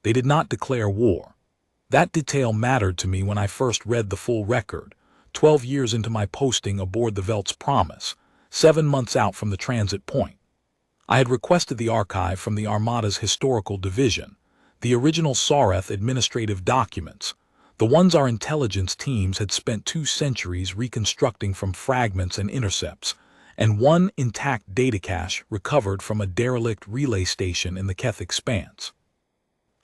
They did not declare war. That detail mattered to me when I first read the full record, 12 years into my posting aboard the Velt's Promise, 7 months out from the transit point. I had requested the archive from the Armada's historical division, the original Sareth administrative documents, the ones our intelligence teams had spent 2 centuries reconstructing from fragments and intercepts, and one intact data cache recovered from a derelict relay station in the Keth Expanse.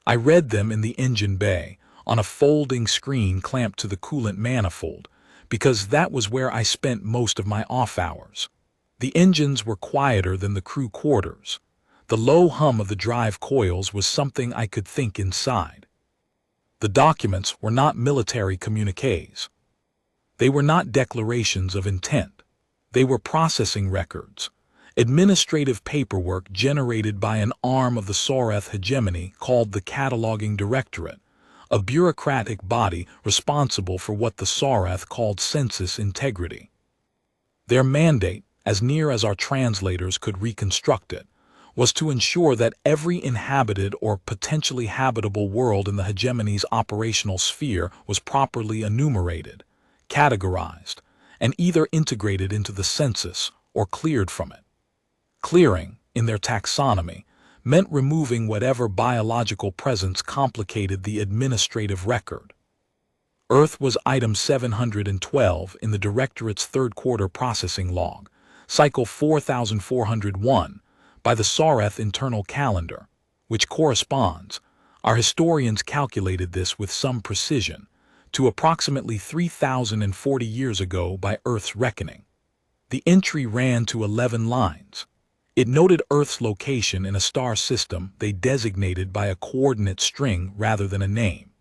I read them in the engine bay, on a folding screen clamped to the coolant manifold, because that was where I spent most of my off hours. The engines were quieter than the crew quarters. The low hum of the drive coils was something I could think inside. The documents were not military communiques. They were not declarations of intent. They were processing records, administrative paperwork generated by an arm of the Sareth hegemony called the Cataloging Directorate, a bureaucratic body responsible for what the Sareth called census integrity. Their mandate, as near as our translators could reconstruct it, was to ensure that every inhabited or potentially habitable world in the hegemony's operational sphere was properly enumerated, categorized, and either integrated into the census or cleared from it. Clearing, in their taxonomy, meant removing whatever biological presence complicated the administrative record. Earth was item 712 in the Directorate's third-quarter processing log, cycle 4401, by the Sareth internal calendar, which corresponds, our historians calculated this with some precision, to approximately 3,040 years ago by Earth's reckoning. The entry ran to 11 lines. It noted Earth's location in a star system they designated by a coordinate string rather than a name.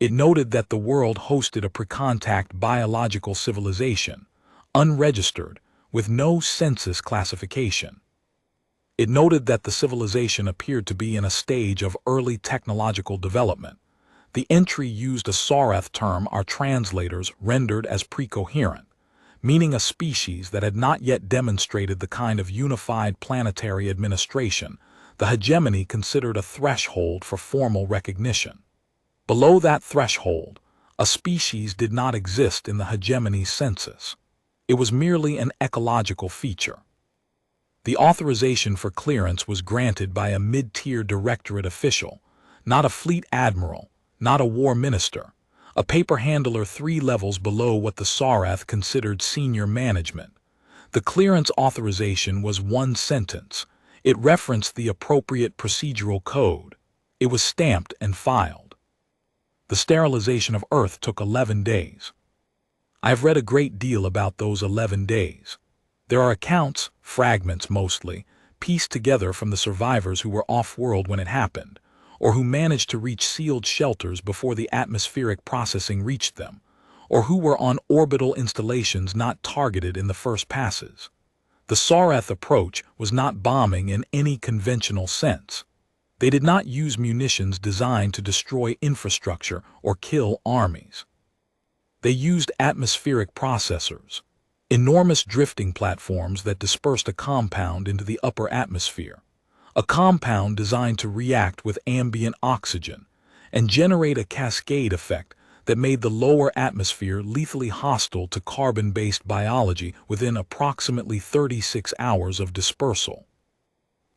It noted that the world hosted a pre-contact biological civilization, unregistered, with no census classification. It noted that the civilization appeared to be in a stage of early technological development. The entry used a Sareth term our translators rendered as precoherent, meaning a species that had not yet demonstrated the kind of unified planetary administration the hegemony considered a threshold for formal recognition. Below that threshold, a species did not exist in the hegemony's census. It was merely an ecological feature. The authorization for clearance was granted by a mid-tier directorate official, not a fleet admiral, not a war minister, a paper handler 3 levels below what the Sareth considered senior management. The clearance authorization was 1 sentence. It referenced the appropriate procedural code. It was stamped and filed. The sterilization of Earth took 11 days. I have read a great deal about those 11 days. There are accounts, fragments mostly, pieced together from the survivors who were off-world when it happened, or who managed to reach sealed shelters before the atmospheric processing reached them, or who were on orbital installations not targeted in the first passes. The Sareth approach was not bombing in any conventional sense. They did not use munitions designed to destroy infrastructure or kill armies. They used atmospheric processors, enormous drifting platforms that dispersed a compound into the upper atmosphere, a compound designed to react with ambient oxygen and generate a cascade effect that made the lower atmosphere lethally hostile to carbon-based biology within approximately 36 hours of dispersal.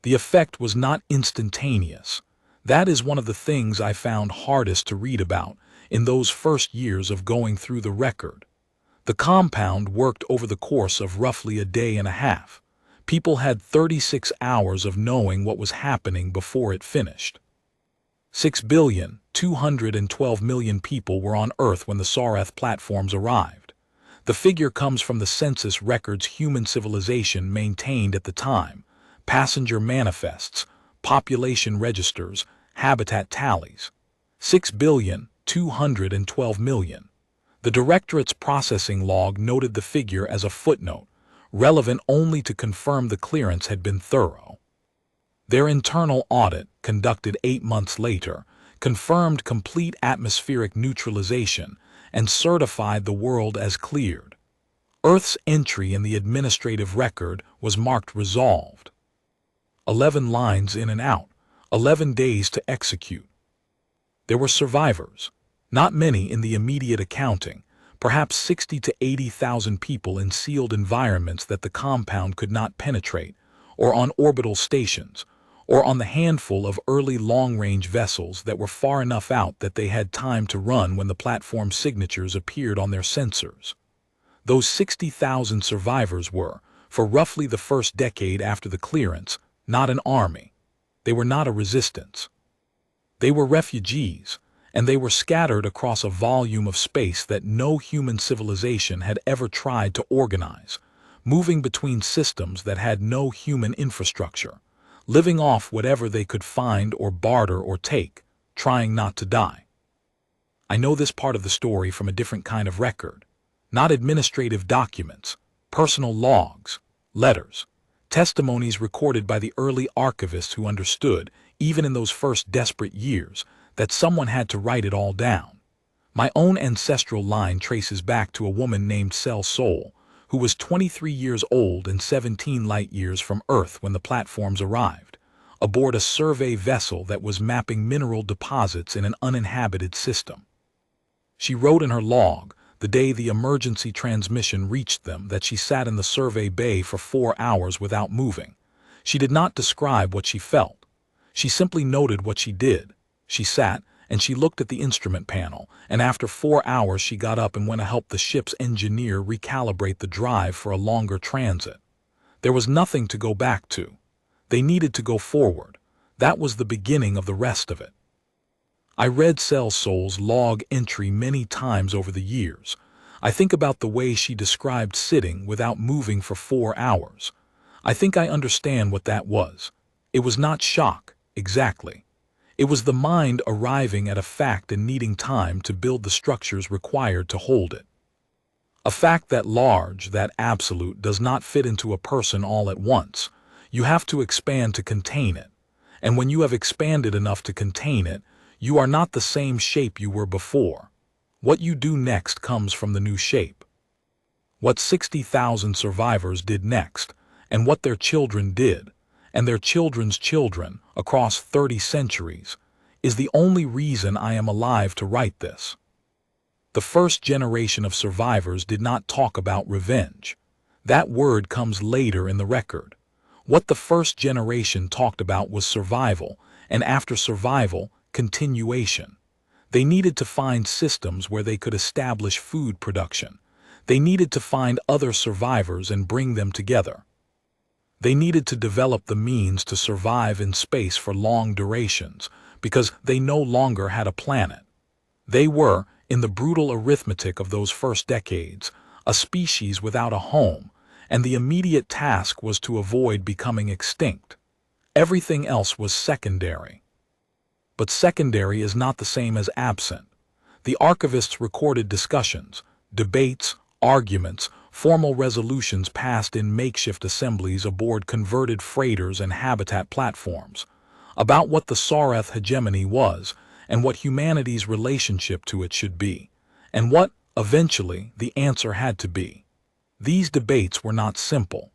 The effect was not instantaneous. That is one of the things I found hardest to read about in those first years of going through the record. The compound worked over the course of roughly a day and a half. People had 36 hours of knowing what was happening before it finished. 6,212,000,000 people were on Earth when the Sareth platforms arrived. The figure comes from the census records human civilization maintained at the time, passenger manifests, population registers, habitat tallies. 6,212,000,000. The Directorate's processing log noted the figure as a footnote, relevant only to confirm the clearance had been thorough. Their internal audit, conducted 8 months later, confirmed complete atmospheric neutralization and certified the world as cleared. Earth's entry in the administrative record was marked resolved. 11 lines in and out, 11 days to execute. There were survivors, not many in the immediate accounting, perhaps 60 to 80,000 people in sealed environments that the compound could not penetrate, or on orbital stations, or on the handful of early long-range vessels that were far enough out that they had time to run when the platform signatures appeared on their sensors. Those 60,000 survivors were, for roughly the first decade after the clearance, not an army. They were not a resistance. They were refugees, and they were scattered across a volume of space that no human civilization had ever tried to organize, moving between systems that had no human infrastructure, living off whatever they could find or barter or take, trying not to die. I know this part of the story from a different kind of record, not administrative documents, personal logs, letters, testimonies recorded by the early archivists who understood, even in those first desperate years, that someone had to write it all down. My own ancestral line traces back to a woman named Sol, who was 23 years old and 17 light years from Earth when the platforms arrived, aboard a survey vessel that was mapping mineral deposits in an uninhabited system. She wrote in her log, the day the emergency transmission reached them, that she sat in the survey bay for 4 hours without moving. She did not describe what she felt. She simply noted what she did. She sat, and she looked at the instrument panel, and after 4 hours she got up and went to help the ship's engineer recalibrate the drive for a longer transit. There was nothing to go back to. They needed to go forward. That was the beginning of the rest of it. I read Sol's log entry many times over the years. I think about the way she described sitting without moving for 4 hours. I think I understand what that was. It was not shock, exactly. It was the mind arriving at a fact and needing time to build the structures required to hold it. A fact that large, that absolute, does not fit into a person all at once. You have to expand to contain it. And when you have expanded enough to contain it, you are not the same shape you were before. What you do next comes from the new shape. What 60,000 survivors did next, and what their children did, and their children's children, across 30 centuries, is the only reason I am alive to write this. The first generation of survivors did not talk about revenge. That word comes later in the record. What the first generation talked about was survival, and after survival, continuation. They needed to find systems where they could establish food production. They needed to find other survivors and bring them together. They needed to develop the means to survive in space for long durations, because they no longer had a planet. They were, in the brutal arithmetic of those first decades, a species without a home, and the immediate task was to avoid becoming extinct. Everything else was secondary. But secondary is not the same as absent. The archivists recorded discussions, debates, arguments, formal resolutions passed in makeshift assemblies aboard converted freighters and habitat platforms, about what the Scoured hegemony was and what humanity's relationship to it should be, and what, eventually, the answer had to be. These debates were not simple.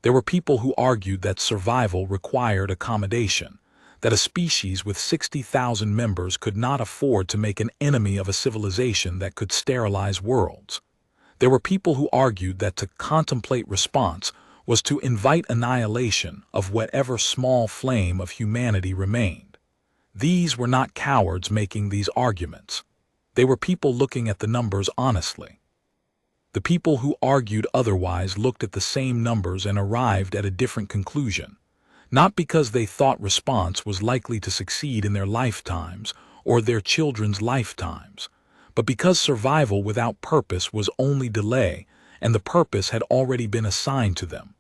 There were people who argued that survival required accommodation, that a species with 60,000 members could not afford to make an enemy of a civilization that could sterilize worlds. There were people who argued that to contemplate response was to invite annihilation of whatever small flame of humanity remained. These were not cowards making these arguments. They were people looking at the numbers honestly. The people who argued otherwise looked at the same numbers and arrived at a different conclusion. Not because they thought response was likely to succeed in their lifetimes or their children's lifetimes, but because survival without purpose was only delay, and the purpose had already been assigned to them.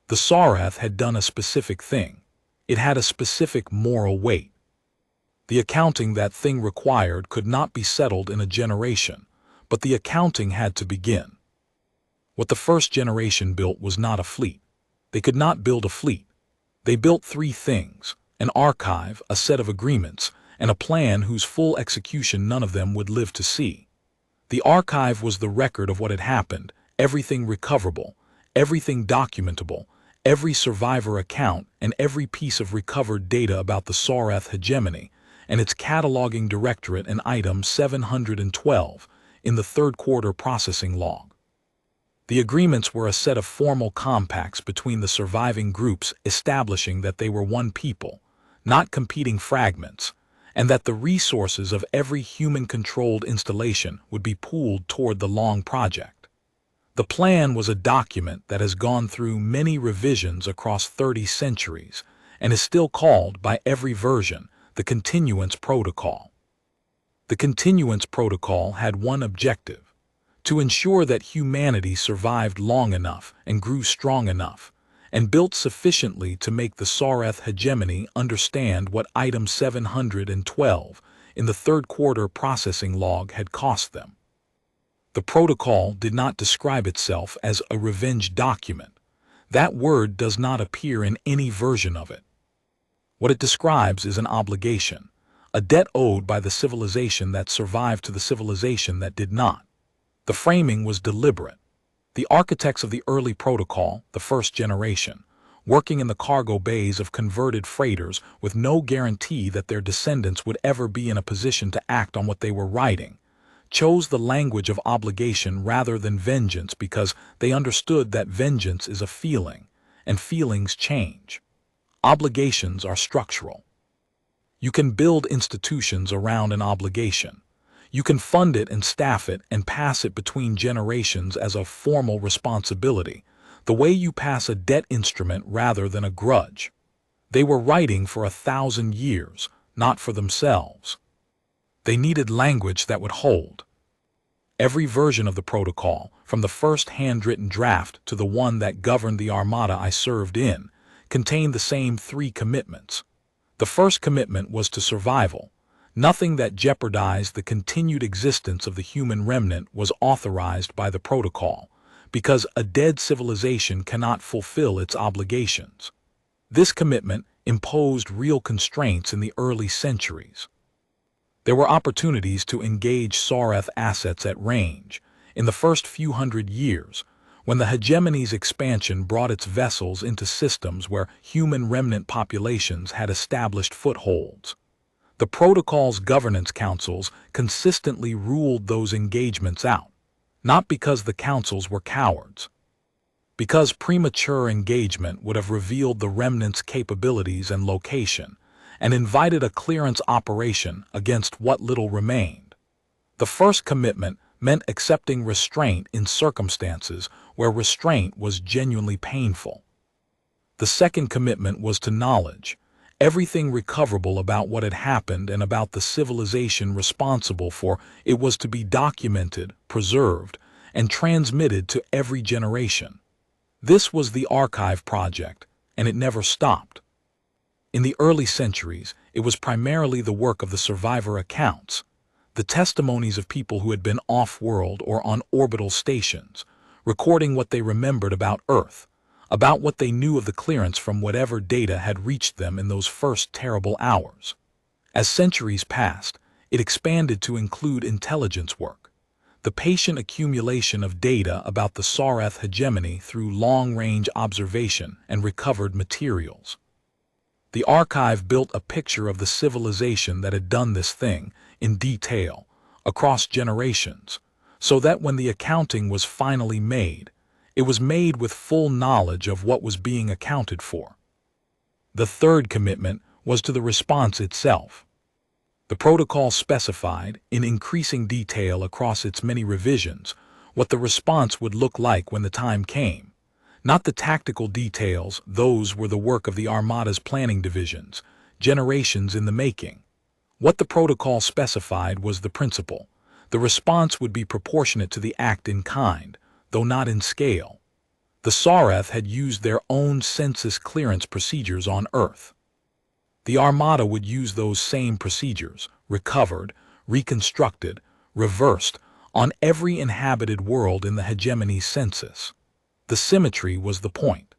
The Scoured had done a specific thing. It had a specific moral weight. The accounting that thing required could not be settled in a generation, but the accounting had to begin. What the first generation built was not a fleet. They could not build a fleet. They built 3 things: an archive, a set of agreements, and a plan whose full execution none of them would live to see. The archive was the record of what had happened, everything recoverable, everything documentable, every survivor account, and every piece of recovered data about the Scoured hegemony, and its cataloging directorate in item 712 in the third quarter processing log. The agreements were a set of formal compacts between the surviving groups establishing that they were one people, not competing fragments, and that the resources of every human-controlled installation would be pooled toward the long project. The plan was a document that has gone through many revisions across 30 centuries and is still called by every version the Continuance Protocol. The Continuance Protocol had one objective: to ensure that humanity survived long enough and grew strong enough and built sufficiently to make the Sareth hegemony understand what item 712 in the third quarter processing log had cost them. The protocol did not describe itself as a revenge document. That word does not appear in any version of it. What it describes is an obligation, a debt owed by the civilization that survived to the civilization that did not. The framing was deliberate. The architects of the early protocol, the first generation, working in the cargo bays of converted freighters with no guarantee that their descendants would ever be in a position to act on what they were writing, chose the language of obligation rather than vengeance because they understood that vengeance is a feeling, and feelings change. Obligations are structural. You can build institutions around an obligation. You can fund it and staff it and pass it between generations as a formal responsibility, the way you pass a debt instrument rather than a grudge. They were writing for 1,000 years, not for themselves. They needed language that would hold. Every version of the protocol, from the first handwritten draft to the one that governed the Armada I served in, contained the same 3 commitments. The first commitment was to survival. Nothing that jeopardized the continued existence of the human remnant was authorized by the protocol, because a dead civilization cannot fulfill its obligations. This commitment imposed real constraints in the early centuries. There were opportunities to engage Sareth assets at range. In the first few hundred years, when the hegemony's expansion brought its vessels into systems where human remnant populations had established footholds. The protocol's governance councils consistently ruled those engagements out, not because the councils were cowards. Because premature engagement would have revealed the remnant's capabilities and location, and invited a clearance operation against what little remained. The first commitment meant accepting restraint in circumstances where restraint was genuinely painful. The second commitment was to knowledge, everything recoverable about what had happened and about the civilization responsible for it was to be documented, preserved, and transmitted to every generation. This was the archive project, and it never stopped. In the early centuries, it was primarily the work of the survivor accounts, the testimonies of people who had been off-world or on orbital stations, recording what they remembered about Earth, about what they knew of the clearance from whatever data had reached them in those first terrible hours. As centuries passed, it expanded to include intelligence work, the patient accumulation of data about the Sareth hegemony through long-range observation and recovered materials. The archive built a picture of the civilization that had done this thing in detail, across generations, so that when the accounting was finally made, it was made with full knowledge of what was being accounted for. The third commitment was to the response itself. The protocol specified, in increasing detail across its many revisions, what the response would look like when the time came. Not the tactical details, those were the work of the Armada's planning divisions, generations in the making. What the protocol specified was the principle. The response would be proportionate to the act in kind, though not in scale. The Sareth had used their own census clearance procedures on Earth. The Armada would use those same procedures, recovered, reconstructed, reversed, on every inhabited world in the hegemony's census. The symmetry was the point.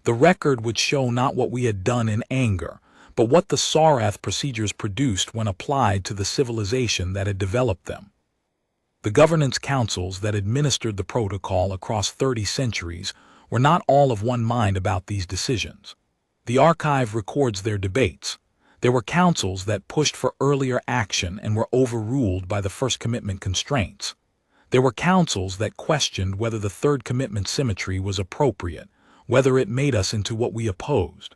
The record would show not what we had done in anger, but what the Sareth procedures produced when applied to the civilization that had developed them. The governance councils that administered the protocol across 30 centuries were not all of one mind about these decisions. The archive records their debates. There were councils that pushed for earlier action and were overruled by the First Commitment constraints. There were councils that questioned whether the Third Commitment symmetry was appropriate, whether it made us into what we opposed.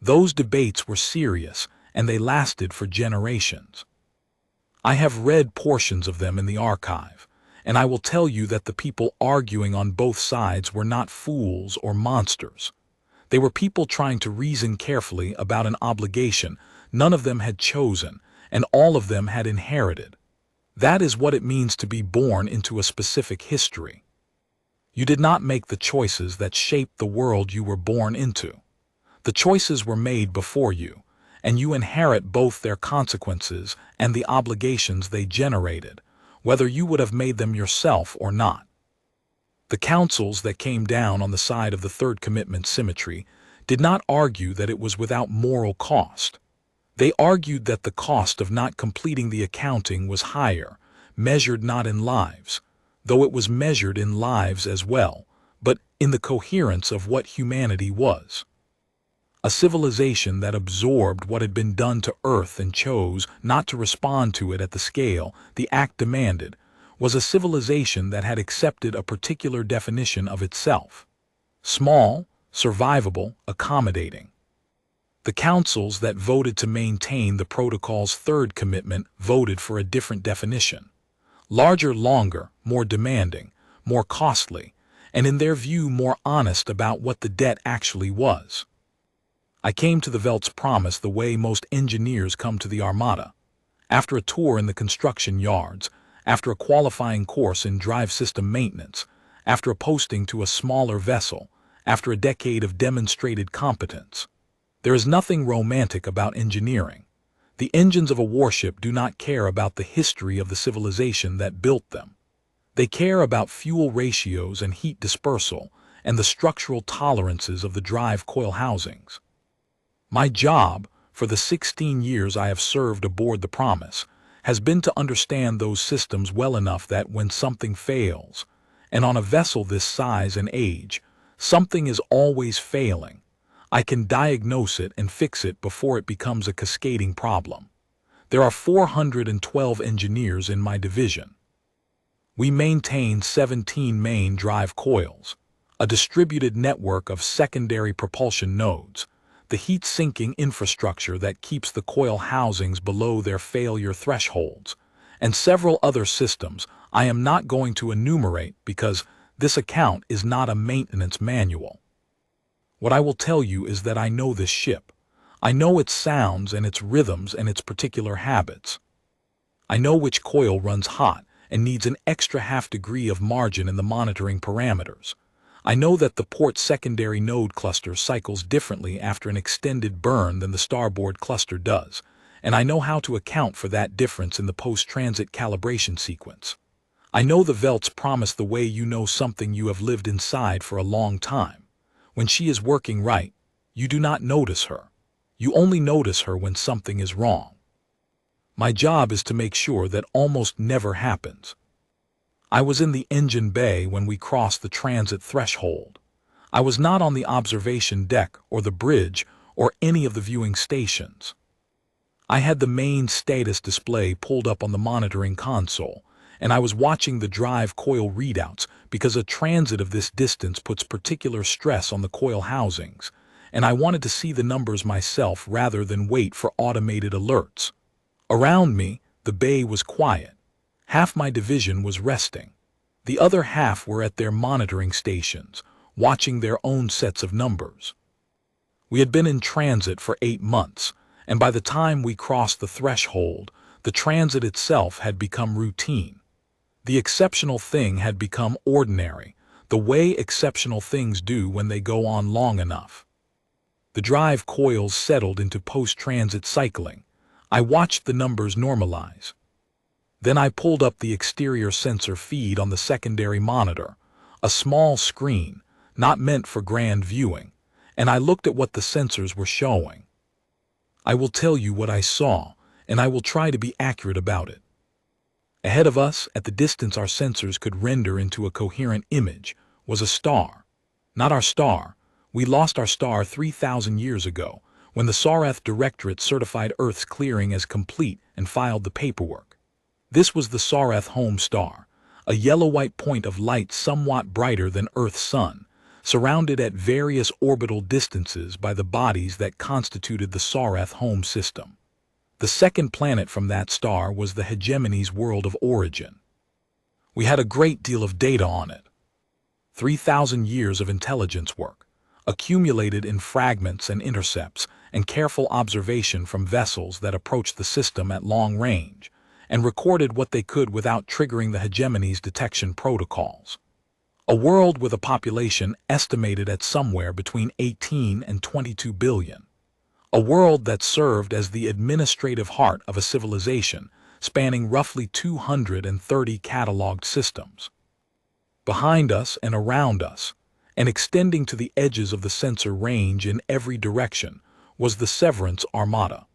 Those debates were serious, and they lasted for generations. I have read portions of them in the archive, and I will tell you that the people arguing on both sides were not fools or monsters. They were people trying to reason carefully about an obligation none of them had chosen, and all of them had inherited. That is what it means to be born into a specific history. You did not make the choices that shaped the world you were born into. The choices were made before you, and you inherit both their consequences and the obligations they generated, whether you would have made them yourself or not. The councils that came down on the side of the Third Commitment symmetry did not argue that it was without moral cost. They argued that the cost of not completing the accounting was higher, measured not in lives, though it was measured in lives as well, but in the coherence of what humanity was. A civilization that absorbed what had been done to Earth and chose not to respond to it at the scale the act demanded was a civilization that had accepted a particular definition of itself: small, survivable, accommodating. The councils that voted to maintain the protocol's Third Commitment voted for a different definition: larger, longer, more demanding, more costly, and in their view more honest about what the debt actually was. I came to the Velt's promise the way most engineers come to the Armada: after a tour in the construction yards, after a qualifying course in drive system maintenance, after a posting to a smaller vessel, after a decade of demonstrated competence. There is nothing romantic about engineering. The engines of a warship do not care about the history of the civilization that built them. They care about fuel ratios and heat dispersal and the structural tolerances of the drive coil housings. My job, for the 16 years I have served aboard the Promise, has been to understand those systems well enough that when something fails, and on a vessel this size and age, something is always failing, I can diagnose it and fix it before it becomes a cascading problem. There are 412 engineers in my division. We maintain 17 main drive coils, a distributed network of secondary propulsion nodes, the heat-sinking infrastructure that keeps the coil housings below their failure thresholds, and several other systems I am not going to enumerate because this account is not a maintenance manual. What I will tell you is that I know this ship. I know its sounds and its rhythms and its particular habits. I know which coil runs hot and needs an extra half degree of margin in the monitoring parameters. I know that the port secondary node cluster cycles differently after an extended burn than the starboard cluster does, and I know how to account for that difference in the post-transit calibration sequence. I know the Velt's promise the way you know something you have lived inside for a long time. When she is working right, you do not notice her. You only notice her when something is wrong. My job is to make sure that almost never happens. I was in the engine bay when we crossed the transit threshold. I was not on the observation deck or the bridge or any of the viewing stations. I had the main status display pulled up on the monitoring console, and I was watching the drive coil readouts because a transit of this distance puts particular stress on the coil housings, and I wanted to see the numbers myself rather than wait for automated alerts. Around me, the bay was quiet. Half my division was resting. The other half were at their monitoring stations, watching their own sets of numbers. We had been in transit for 8 months, and by the time we crossed the threshold, the transit itself had become routine. The exceptional thing had become ordinary, the way exceptional things do when they go on long enough. The drive coils settled into post-transit cycling. I watched the numbers normalize. Then I pulled up the exterior sensor feed on the secondary monitor, a small screen, not meant for grand viewing, and I looked at what the sensors were showing. I will tell you what I saw, and I will try to be accurate about it. Ahead of us, at the distance our sensors could render into a coherent image, was a star. Not our star. We lost our star 3,000 years ago, when the Sareth Directorate certified Earth's clearing as complete and filed the paperwork. This was the Sareth home star, a yellow-white point of light somewhat brighter than Earth's sun, surrounded at various orbital distances by the bodies that constituted the Sareth home system. The second planet from that star was the hegemony's world of origin. We had a great deal of data on it. 3,000 years of intelligence work, accumulated in fragments and intercepts, and careful observation from vessels that approached the system at long range, and recorded what they could without triggering the hegemony's detection protocols. A world with a population estimated at somewhere between 18 and 22 billion. A world that served as the administrative heart of a civilization spanning roughly 230 cataloged systems. Behind us and around us, and extending to the edges of the sensor range in every direction, was the Severance Armada.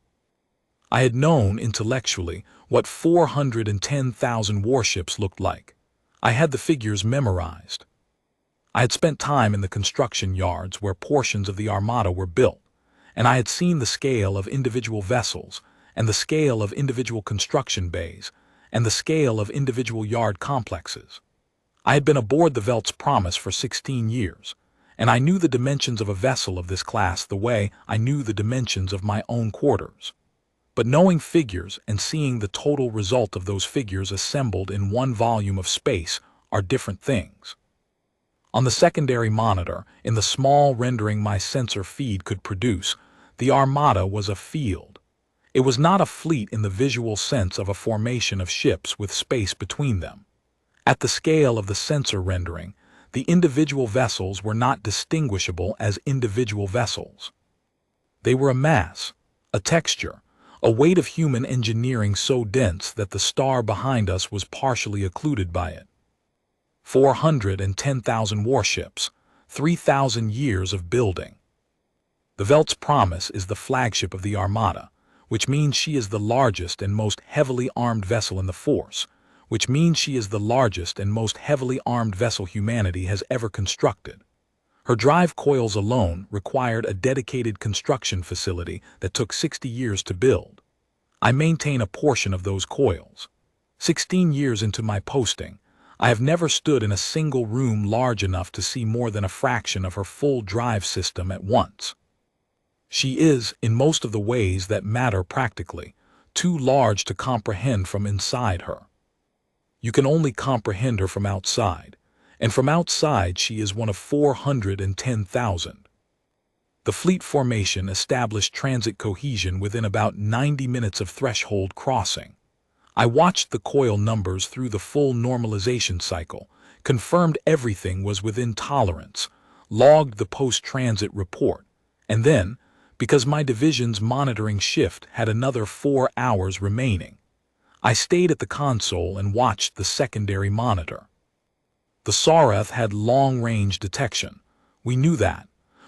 I had known intellectually what 410,000 warships looked like. I had the figures memorized. I had spent time in the construction yards where portions of the Armada were built, and I had seen the scale of individual vessels, and the scale of individual construction bays, and the scale of individual yard complexes. I had been aboard the Velt's Promise for 16 years, and I knew the dimensions of a vessel of this class the way I knew the dimensions of my own quarters. But knowing figures and seeing the total result of those figures assembled in one volume of space are different things. On the secondary monitor, in the small rendering my sensor feed could produce, the Armada was a field. It was not a fleet in the visual sense of a formation of ships with space between them. At the scale of the sensor rendering, the individual vessels were not distinguishable as individual vessels. They were a mass, a texture, a weight of human engineering so dense that the star behind us was partially occluded by it. 410,000 warships, 3,000 years of building. The Velt's Promise is the flagship of the Armada, which means she is the largest and most heavily armed vessel in the Force, which means she is the largest and most heavily armed vessel humanity has ever constructed. Her drive coils alone required a dedicated construction facility that took 60 years to build. I maintain a portion of those coils. 16 years into my posting, I have never stood in a single room large enough to see more than a fraction of her full drive system at once. She is, in most of the ways that matter practically, too large to comprehend from inside her. You can only comprehend her from outside, and from outside she is one of 410,000. The fleet formation established transit cohesion within about 90 minutes of threshold crossing. I watched the coil numbers through the full normalization cycle, confirmed everything was within tolerance, logged the post-transit report, and then, because my division's monitoring shift had another 4 hours remaining, I stayed at the console and watched the secondary monitor. The Sareth had long-range detection. We knew that.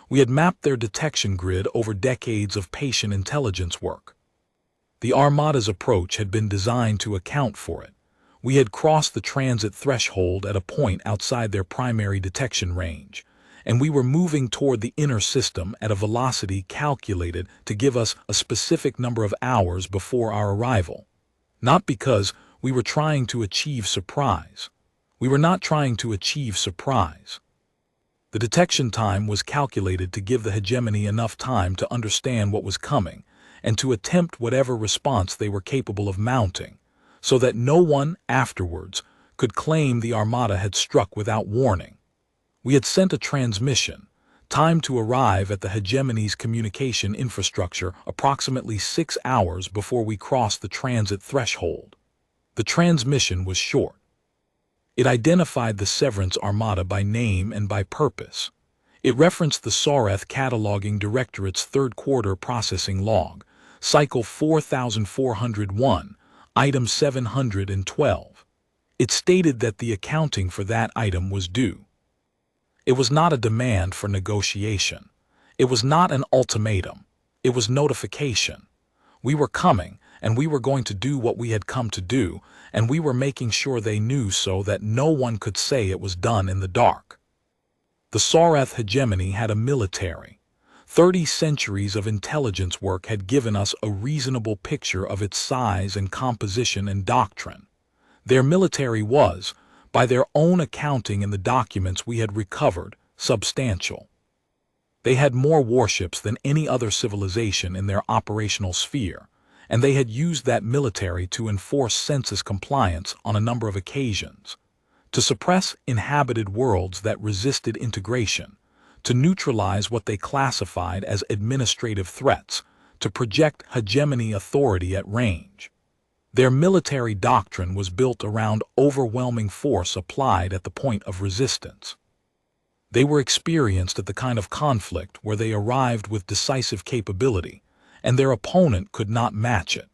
We had mapped their detection grid over decades of patient intelligence work. The Armada's approach had been designed to account for it. We had crossed the transit threshold at a point outside their primary detection range, and we were moving toward the inner system at a velocity calculated to give us a specific number of hours before our arrival. Not because we were trying to achieve surprise. We were not trying to achieve surprise. The detection time was calculated to give the hegemony enough time to understand what was coming and to attempt whatever response they were capable of mounting, so that no one afterwards could claim the Armada had struck without warning. We had sent a transmission, timed to arrive at the hegemony's communication infrastructure approximately 6 hours before we crossed the transit threshold. The transmission was short. It identified the Severance Armada by name and by purpose. It referenced the Sareth Cataloging Directorate's third-quarter processing log, cycle 4401, item 712. It stated that the accounting for that item was due. It was not a demand for negotiation. It was not an ultimatum. It was notification. We were coming, and we were going to do what we had come to do, and we were making sure they knew so that no one could say it was done in the dark. The Sareth hegemony had a military. 30 centuries of intelligence work had given us a reasonable picture of its size and composition and doctrine. Their military was, by their own accounting in the documents we had recovered, substantial. They had more warships than any other civilization in their operational sphere, and they had used that military to enforce census compliance on a number of occasions, to suppress inhabited worlds that resisted integration, to neutralize what they classified as administrative threats, to project hegemony authority at range. Their military doctrine was built around overwhelming force applied at the point of resistance. They were experienced at the kind of conflict where they arrived with decisive capability, and their opponent could not match it.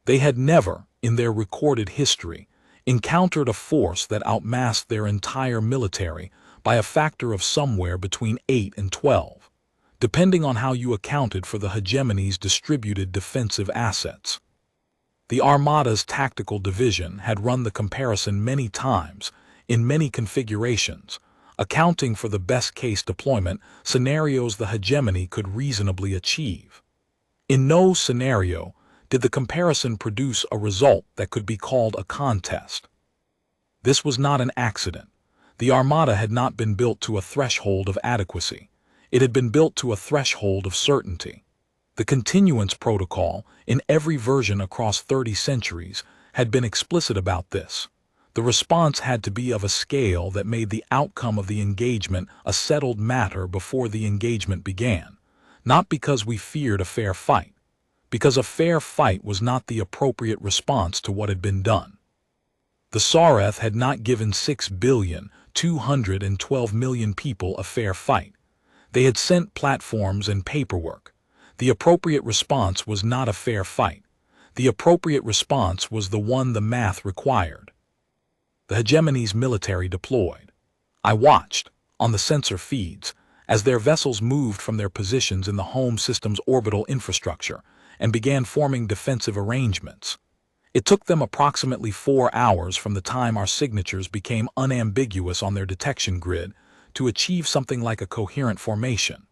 They had never, in their recorded history, encountered a force that outmassed their entire military by a factor of somewhere between 8 and 12, depending on how you accounted for the hegemony's distributed defensive assets. The Armada's tactical division had run the comparison many times, in many configurations, accounting for the best-case deployment scenarios the hegemony could reasonably achieve. In no scenario did the comparison produce a result that could be called a contest. This was not an accident. The Armada had not been built to a threshold of adequacy. It had been built to a threshold of certainty. The continuance protocol, in every version across 30 centuries, had been explicit about this. The response had to be of a scale that made the outcome of the engagement a settled matter before the engagement began, not because we feared a fair fight, because a fair fight was not the appropriate response to what had been done. The Sareth had not given 6,212,000,000 people a fair fight. They had sent platforms and paperwork. The appropriate response was not a fair fight. The appropriate response was the one the math required. The hegemony's military deployed. I watched, on the sensor feeds, as their vessels moved from their positions in the home system's orbital infrastructure and began forming defensive arrangements. It took them approximately 4 hours from the time our signatures became unambiguous on their detection grid to achieve something like a coherent formation.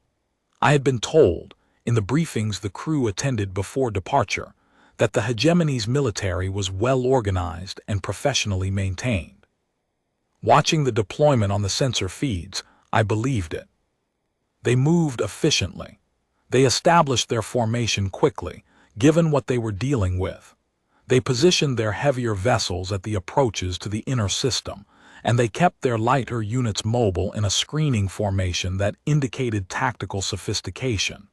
I had been told, in the briefings the crew attended before departure, that the hegemony's military was well organized and professionally maintained. Watching the deployment on the sensor feeds, I believed it. They moved efficiently. They established their formation quickly, given what they were dealing with. They positioned their heavier vessels at the approaches to the inner system, and they kept their lighter units mobile in a screening formation that indicated tactical sophistication.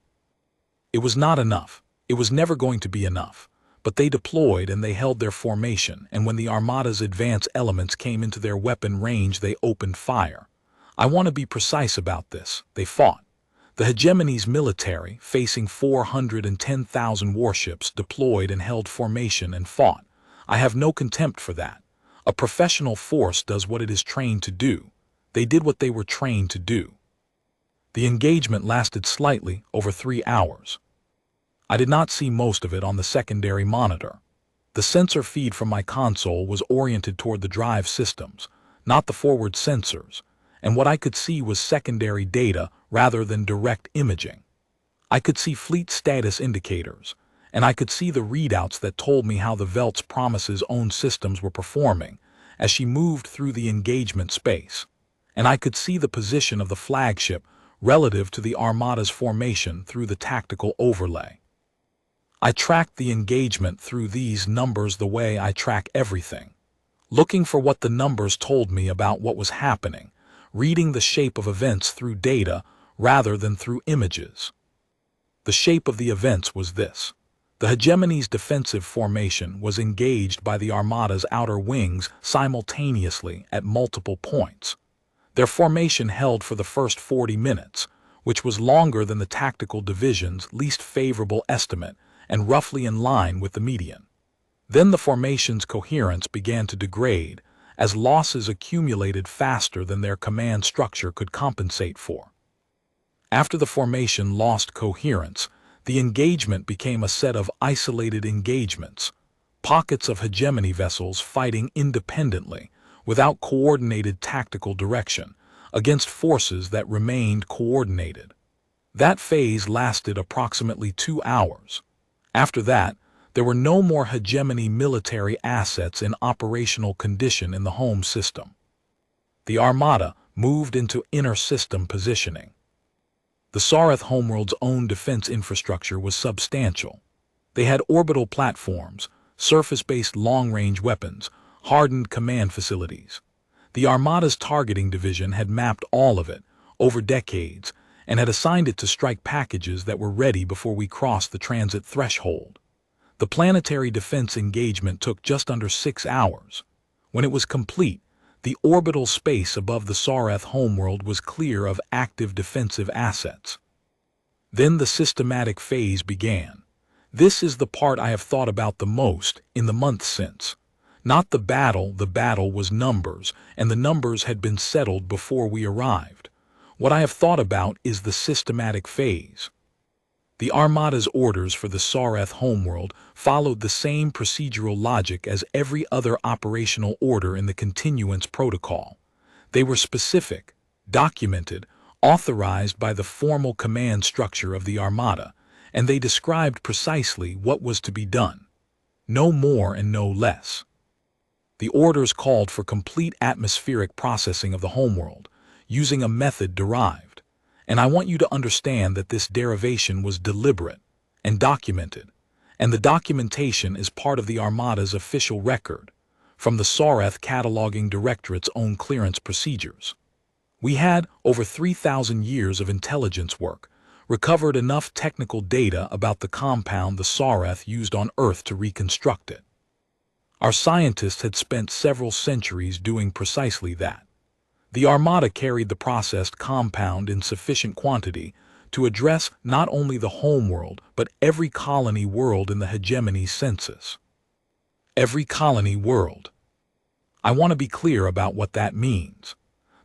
It was not enough. It was never going to be enough. But they deployed and they held their formation, and when the Armada's advanced elements came into their weapon range, they opened fire. I want to be precise about this. They fought. The hegemony's military, facing 410,000 warships, deployed and held formation and fought. I have no contempt for that. A professional force does what it is trained to do. They did what they were trained to do. The engagement lasted slightly over 3 hours. I did not see most of it on the secondary monitor. The sensor feed from my console was oriented toward the drive systems, not the forward sensors, and what I could see was secondary data rather than direct imaging. I could see fleet status indicators, and I could see the readouts that told me how the Velt's Promise's own systems were performing as she moved through the engagement space, and I could see the position of the flagship relative to the Armada's formation through the tactical overlay. I tracked the engagement through these numbers the way I track everything, looking for what the numbers told me about what was happening, reading the shape of events through data rather than through images. The shape of the events was this. The hegemony's defensive formation was engaged by the Armada's outer wings simultaneously at multiple points. Their formation held for the first 40 minutes, which was longer than the tactical division's least favorable estimate and roughly in line with the median. Then the formation's coherence began to degrade as losses accumulated faster than their command structure could compensate for. After the formation lost coherence, the engagement became a set of isolated engagements, pockets of hegemony vessels fighting independently, without coordinated tactical direction, against forces that remained coordinated. That phase lasted approximately 2 hours. After that, there were no more hegemony military assets in operational condition in the home system. The Armada moved into inner system positioning. The Sareth homeworld's own defense infrastructure was substantial. They had orbital platforms, surface-based long-range weapons, hardened command facilities. The Armada's targeting division had mapped all of it over decades and had assigned it to strike packages that were ready before we crossed the transit threshold. The planetary defense engagement took just under 6 hours. When it was complete, the orbital space above the Sareth homeworld was clear of active defensive assets. Then the systematic phase began. This is the part I have thought about the most in the months since. Not the battle was numbers, and the numbers had been settled before we arrived. What I have thought about is the systematic phase. The Armada's orders for the Sareth homeworld followed the same procedural logic as every other operational order in the continuance protocol. They were specific, documented, authorized by the formal command structure of the Armada, and they described precisely what was to be done. No more and no less. The orders called for complete atmospheric processing of the homeworld, using a method derived. And I want you to understand that this derivation was deliberate and documented, and the documentation is part of the Armada's official record, from the Sareth Cataloging Directorate's own clearance procedures. We had over 3,000 years of intelligence work, recovered enough technical data about the compound the Sareth used on Earth to reconstruct it. Our scientists had spent several centuries doing precisely that. The Armada carried the processed compound in sufficient quantity to address not only the homeworld but every colony world in the hegemony census. Every colony world. I want to be clear about what that means.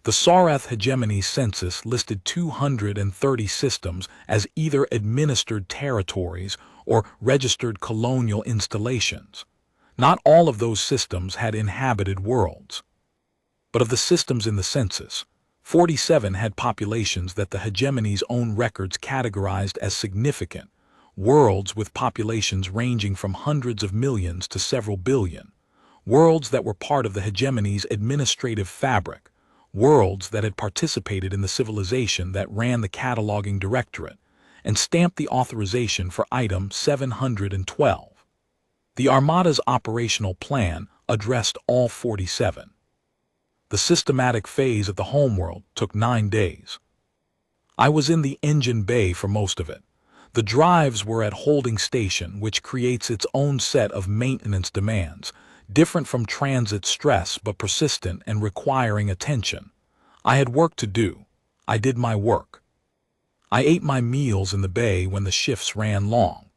The Sareth hegemony census listed 230 systems as either administered territories or registered colonial installations. Not all of those systems had inhabited worlds. But of the systems in the census, 47 had populations that the hegemony's own records categorized as significant, worlds with populations ranging from hundreds of millions to several billion, worlds that were part of the hegemony's administrative fabric, worlds that had participated in the civilization that ran the cataloging directorate and stamped the authorization for item 712. The Armada's operational plan addressed all 47. The systematic phase of the homeworld took 9 days. I was in the engine bay for most of it. The drives were at holding station, which creates its own set of maintenance demands, different from transit stress but persistent and requiring attention. I had work to do. I did my work. I ate my meals in the bay when the shifts ran long.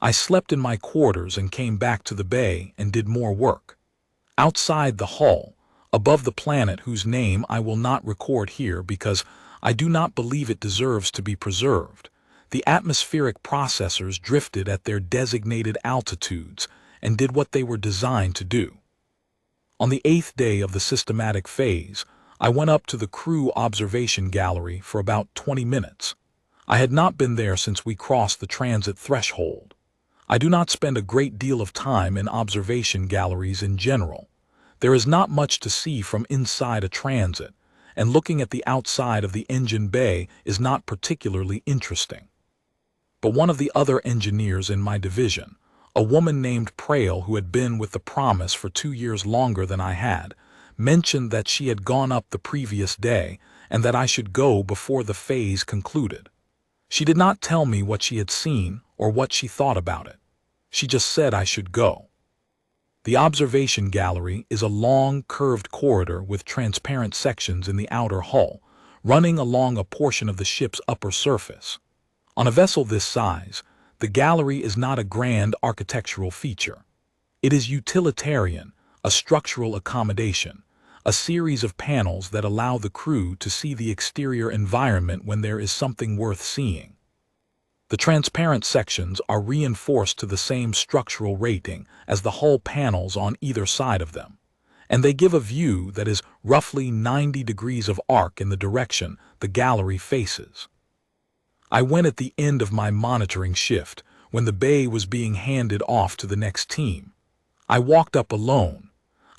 I slept in my quarters and came back to the bay and did more work. Outside the hull, above the planet whose name I will not record here because I do not believe it deserves to be preserved, the atmospheric processors drifted at their designated altitudes and did what they were designed to do. On the 8th day of the systematic phase, I went up to the crew observation gallery for about 20 minutes. I had not been there since we crossed the transit threshold. I do not spend a great deal of time in observation galleries in general. There is not much to see from inside a transit, and looking at the outside of the engine bay is not particularly interesting. But one of the other engineers in my division, a woman named Prail who had been with the Promise for 2 years longer than I had, mentioned that she had gone up the previous day and that I should go before the phase concluded. She did not tell me what she had seen or what she thought about it. She just said I should go. The observation gallery is a long, curved corridor with transparent sections in the outer hull, running along a portion of the ship's upper surface. On a vessel this size, the gallery is not a grand architectural feature. It is utilitarian, a structural accommodation, a series of panels that allow the crew to see the exterior environment when there is something worth seeing. The transparent sections are reinforced to the same structural rating as the hull panels on either side of them, and they give a view that is roughly 90 degrees of arc in the direction the gallery faces. I went at the end of my monitoring shift, when the bay was being handed off to the next team. I walked up alone.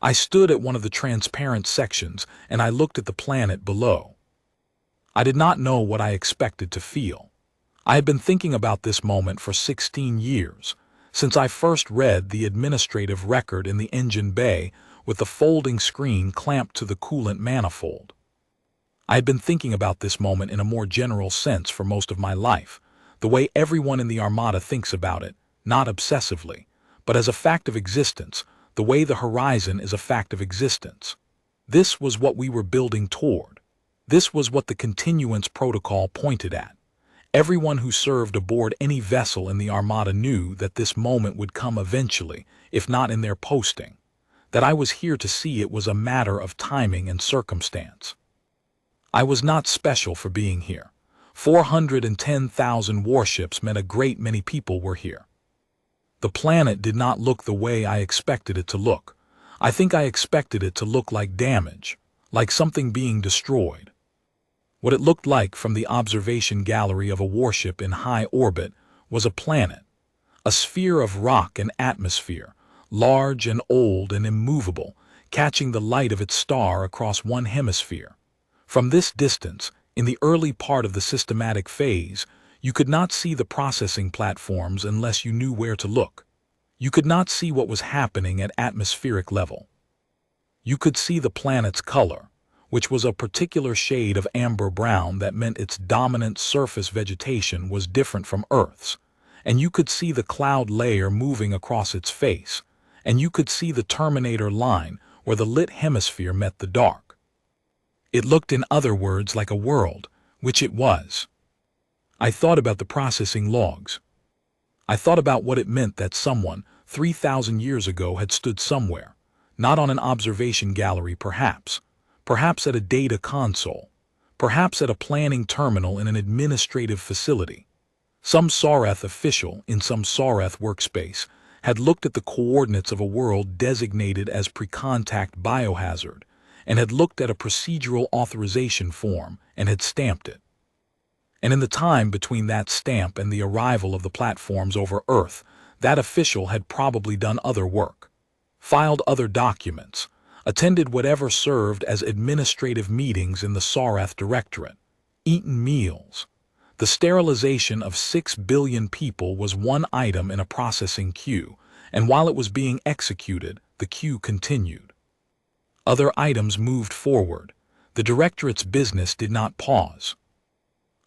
I stood at one of the transparent sections and I looked at the planet below. I did not know what I expected to feel. I had been thinking about this moment for 16 years, since I first read the administrative record in the engine bay with the folding screen clamped to the coolant manifold. I had been thinking about this moment in a more general sense for most of my life, the way everyone in the Armada thinks about it, not obsessively, but as a fact of existence, the way the horizon is a fact of existence. This was what we were building toward. This was what the continuance protocol pointed at. Everyone who served aboard any vessel in the Armada knew that this moment would come eventually, if not in their posting. That I was here to see it was a matter of timing and circumstance. I was not special for being here. 410,000 warships meant a great many people were here. The planet did not look the way I expected it to look. I think I expected it to look like damage, like something being destroyed. What it looked like from the observation gallery of a warship in high orbit was a planet, a sphere of rock and atmosphere, large and old and immovable, catching the light of its star across one hemisphere. From this distance, in the early part of the systematic phase, you could not see the processing platforms unless you knew where to look. You could not see what was happening at atmospheric level. You could see the planet's color, which was a particular shade of amber brown that meant its dominant surface vegetation was different from Earth's, and you could see the cloud layer moving across its face, and you could see the terminator line where the lit hemisphere met the dark. It looked, in other words, like a world, which it was. I thought about the processing logs. I thought about what it meant that someone, 3,000 years ago, had stood somewhere, not on an observation gallery perhaps at a data console, perhaps at a planning terminal in an administrative facility. Some Sareth official in some Sareth workspace had looked at the coordinates of a world designated as pre-contact biohazard and had looked at a procedural authorization form and had stamped it. And in the time between that stamp and the arrival of the platforms over Earth, that official had probably done other work, filed other documents, attended whatever served as administrative meetings in the Sareth Directorate, eaten meals. The sterilization of 6 billion people was one item in a processing queue, and while it was being executed, the queue continued. Other items moved forward. The Directorate's business did not pause.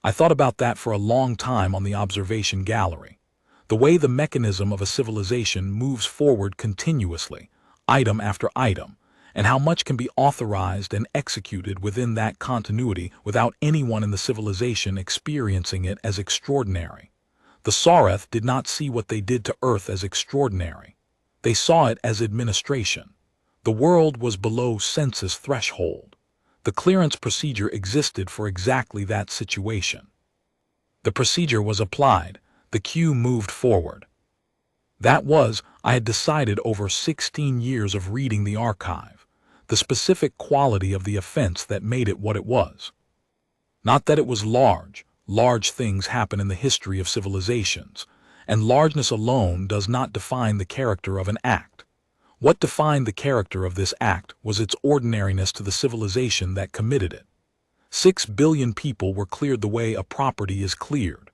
I thought about that for a long time on the observation gallery. The way the mechanism of a civilization moves forward continuously, item after item, and how much can be authorized and executed within that continuity without anyone in the civilization experiencing it as extraordinary. The Sareth did not see what they did to Earth as extraordinary. They saw it as administration. The world was below census threshold. The clearance procedure existed for exactly that situation. The procedure was applied. The queue moved forward. That was, I had decided over 16 years of reading the archive, the specific quality of the offense that made it what it was. Not that it was large. Large things happen in the history of civilizations, and largeness alone does not define the character of an act. What defined the character of this act was its ordinariness to the civilization that committed it. 6 billion people were cleared the way a property is cleared,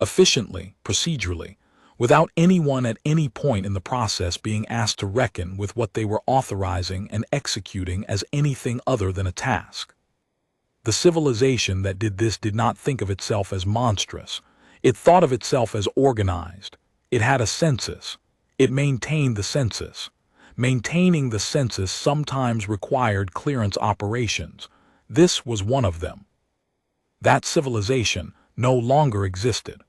efficiently, procedurally, without anyone at any point in the process being asked to reckon with what they were authorizing and executing as anything other than a task. The civilization that did this did not think of itself as monstrous. It thought of itself as organized. It had a census. It maintained the census. Maintaining the census sometimes required clearance operations. This was one of them. That civilization no longer existed.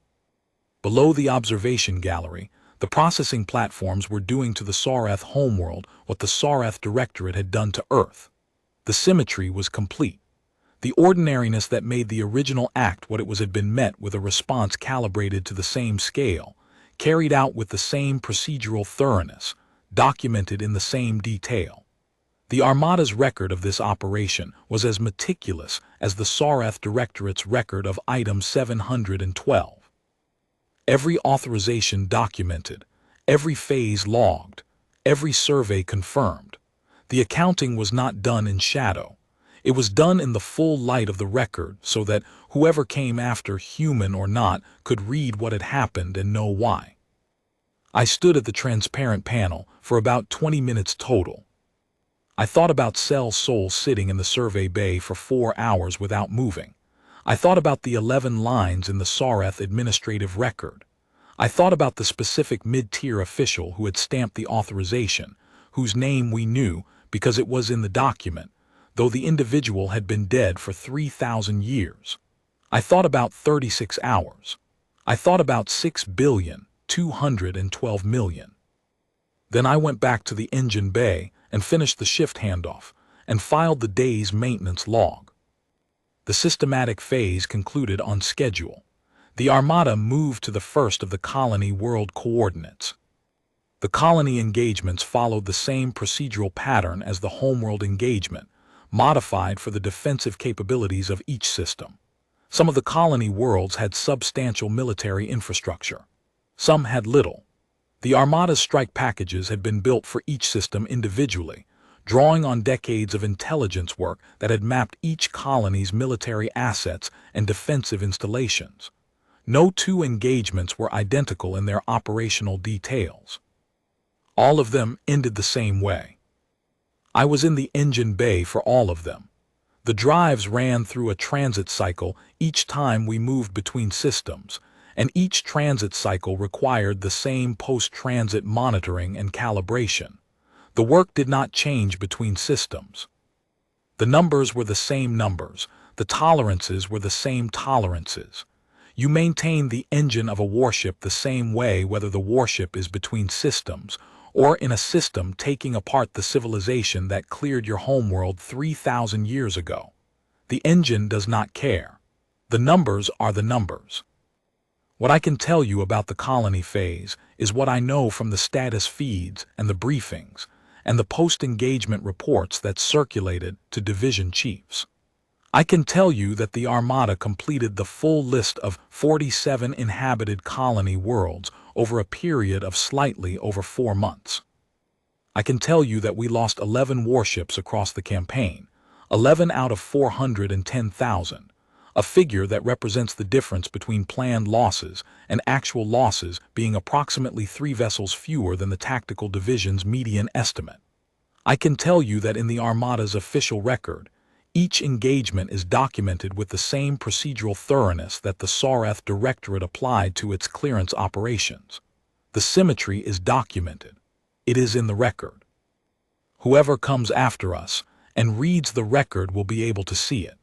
Below the observation gallery, the processing platforms were doing to the Sareth homeworld what the Sareth Directorate had done to Earth. The symmetry was complete. The ordinariness that made the original act what it was had been met with a response calibrated to the same scale, carried out with the same procedural thoroughness, documented in the same detail. The Armada's record of this operation was as meticulous as the Sareth Directorate's record of Item 712. Every authorization documented, every phase logged, every survey confirmed. The accounting was not done in shadow. It was done in the full light of the record so that whoever came after, human or not, could read what had happened and know why. I stood at the transparent panel for about 20 minutes total. I thought about Cell Soul sitting in the survey bay for 4 hours without moving. I thought about the 11 lines in the Sareth administrative record. I thought about the specific mid-tier official who had stamped the authorization, whose name we knew because it was in the document, though the individual had been dead for 3,000 years. I thought about 36 hours. I thought about 6,212,000,000. Then I went back to the engine bay and finished the shift handoff and filed the day's maintenance log. The systematic phase concluded on schedule. The Armada moved to the first of the colony world coordinates. The colony engagements followed the same procedural pattern as the homeworld engagement, modified for the defensive capabilities of each system. Some of the colony worlds had substantial military infrastructure. Some had little. The Armada's strike packages had been built for each system individually, drawing on decades of intelligence work that had mapped each colony's military assets and defensive installations. No two engagements were identical in their operational details. All of them ended the same way. I was in the engine bay for all of them. The drives ran through a transit cycle each time we moved between systems, and each transit cycle required the same post-transit monitoring and calibration. The work did not change between systems. The numbers were the same numbers, the tolerances were the same tolerances. You maintain the engine of a warship the same way whether the warship is between systems or in a system taking apart the civilization that cleared your homeworld 3,000 years ago. The engine does not care. The numbers are the numbers. What I can tell you about the colony phase is what I know from the status feeds and the briefings and the post-engagement reports that circulated to division chiefs. I can tell you that the Armada completed the full list of 47 inhabited colony worlds over a period of slightly over 4 months. I can tell you that we lost 11 warships across the campaign, 11 out of 410,000. A figure that represents the difference between planned losses and actual losses being approximately 3 vessels fewer than the tactical division's median estimate. I can tell you that in the Armada's official record, each engagement is documented with the same procedural thoroughness that the Sareth Directorate applied to its clearance operations. The symmetry is documented. It is in the record. Whoever comes after us and reads the record will be able to see it.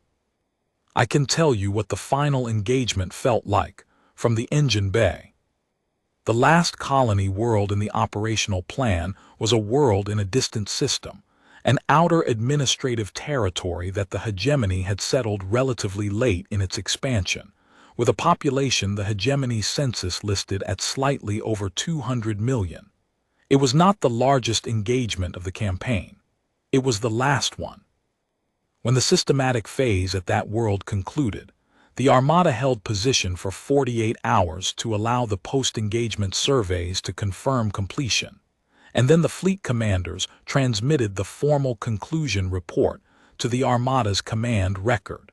I can tell you what the final engagement felt like from the engine bay. The last colony world in the operational plan was a world in a distant system, an outer administrative territory that the hegemony had settled relatively late in its expansion, with a population the hegemony's census listed at slightly over 200 million. It was not the largest engagement of the campaign. It was the last one. When the systematic phase at that world concluded, the Armada held position for 48 hours to allow the post-engagement surveys to confirm completion, and then the fleet commanders transmitted the formal conclusion report to the Armada's command record.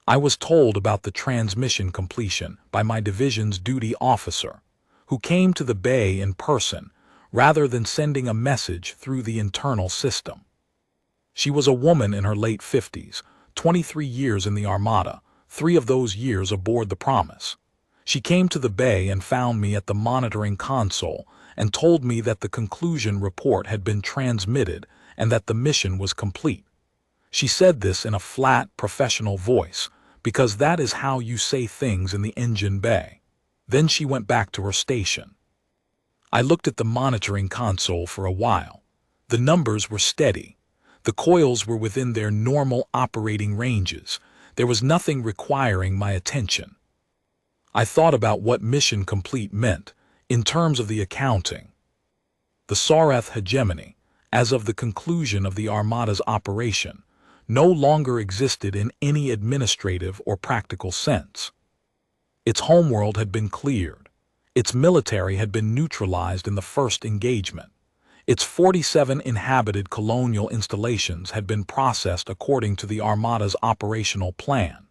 I was told about the transmission completion by my division's duty officer, who came to the bay in person rather than sending a message through the internal system. She was a woman in her late 50s, 23 years in the Armada, 3 of those years aboard the Promise. She came to the bay and found me at the monitoring console and told me that the conclusion report had been transmitted and that the mission was complete. She said this in a flat, professional voice, because that is how you say things in the engine bay. Then she went back to her station. I looked at the monitoring console for a while. The numbers were steady. The coils were within their normal operating ranges. There was nothing requiring my attention. I thought about what mission complete meant in terms of the accounting. The Sareth hegemony, as of the conclusion of the Armada's operation, no longer existed in any administrative or practical sense. Its homeworld had been cleared. Its military had been neutralized in the first engagement. Its 47 inhabited colonial installations had been processed according to the Armada's operational plan.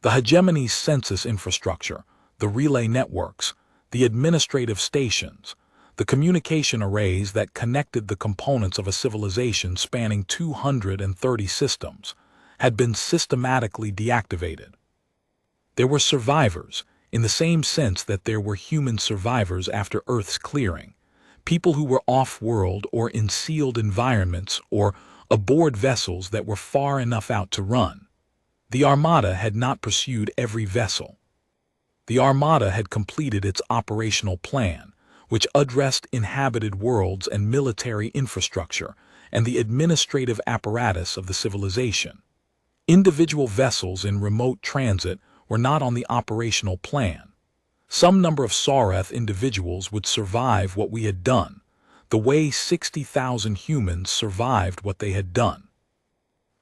The hegemony's census infrastructure, the relay networks, the administrative stations, the communication arrays that connected the components of a civilization spanning 230 systems, had been systematically deactivated. There were survivors, in the same sense that there were human survivors after Earth's clearing, people who were off-world or in sealed environments or aboard vessels that were far enough out to run. The Armada had not pursued every vessel. The Armada had completed its operational plan, which addressed inhabited worlds and military infrastructure and the administrative apparatus of the civilization. Individual vessels in remote transit were not on the operational plan. Some number of Sareth individuals would survive what we had done, the way 60,000 humans survived what they had done.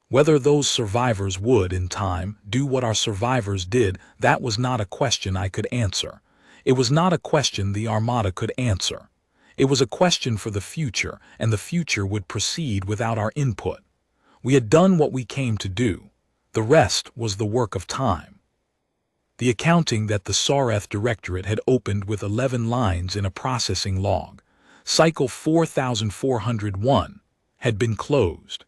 Whether those survivors would, in time, do what our survivors did, that was not a question I could answer. It was not a question the Armada could answer. It was a question for the future, and the future would proceed without our input. We had done what we came to do. The rest was the work of time. The accounting that the Sareth Directorate had opened with 11 lines in a processing log, cycle 4401, had been closed.